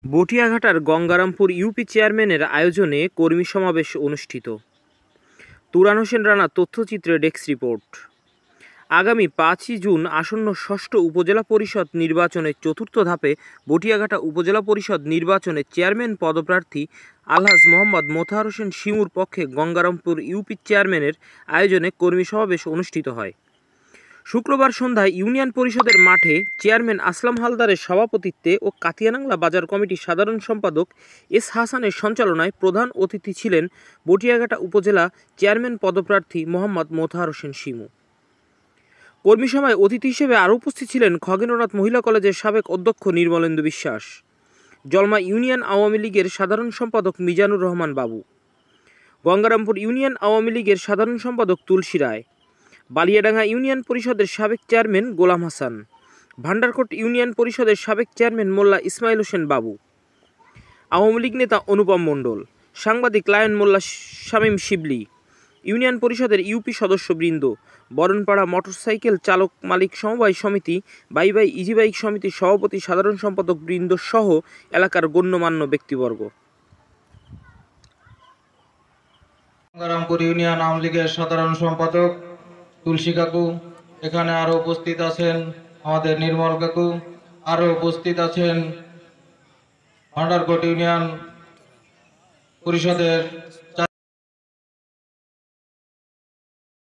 বটিয়াঘাটার Gangarampur UP চেয়ারম্যানের আয়োজনে কর্মী সমাবেশ অনুষ্ঠিত। Turan Hossain Rana তথ্যচিত্রে desk report. আগামী 5ই জুন আসন্ন ষষ্ঠ উপজেলা পরিষদ নির্বাচনের চতুর্থ ধাপে বটিয়াঘাটা উপজেলা পরিষদ নির্বাচনে চেয়ারম্যান পদপ্রার্থী আলহাজ মোহাম্মদ মোতাহার হোসেন শিমুর পক্ষে গঙ্গারামপুর ইউপি চেয়ারম্যানের আয়োজনে কর্মী সমাবেশ অনুষ্ঠিত হয়। শুক্রবার সন্ধ্যায় ইউনিয়ন পরিষদের মাঠে চেয়ারম্যান আসলাম হালদারের সভাপতিত্বে ও কাতিয়ানাংলা বাজার কমিটির সাধারণ সম্পাদক এস হাসানের সঞ্চালনায় প্রধান অতিথি ছিলেন বটিয়াঘাটা উপজেলা চেয়ারম্যান পদপ্রার্থী মোহাম্মদ মোতাহার হোসেন শিমু। কর্মী সভায় অতিথি হিসেবে আরও উপস্থিত ছিলেন খগেন্দ্রনাথ মহিলা কলেজের সাবেক অধ্যক্ষ নির্মলেন্দু বিশ্বাস, জলমা ইউনিয়ন আওয়ামী লীগের সাধারণ সম্পাদক মিজানুর রহমান বাবু, গঙ্গারামপুর ইউনিয়ন আওয়ামী লীগের সাধারণ সম্পাদক তুলসী রায়, বালিয়াডাঙ্গা ইউনিয়ন পরিষদের সাবেক চেয়ারম্যান গোলাম হাসান, ভান্ডারকোট ইউনিয়ন পরিষদের সাবেক চেয়ারম্যান মোল্লা ইসমাইল হোসেন বাবু, আওয়ামী লীগ নেতা অনুপম মণ্ডল, সাংবাদিক লায়ন মোল্লা শামীম শিবলি, ইউনিয়ন পরিষদের ইউপি সদস্যবৃন্দ, বরণপাড়া মোটরসাইকেল চালক মালিক সমবায় সমিতি, বাই বাই ইজি বাইক সমিতির সভাপতি সাধারণ সম্পাদক বৃন্দ সহ এলাকার গণ্যমান্য ব্যক্তিবর্গ। গঙ্গারামপুর ইউনিয়ন আওয়ামী লীগের সাধারণ সম্পাদক তুলসী কাকু, এখানে আরো উপস্থিত আছেন আমাদের নির্মল কাকু, আরো উপস্থিত আছেন ভান্ডারকোট ইউনিয়ন পরিষদের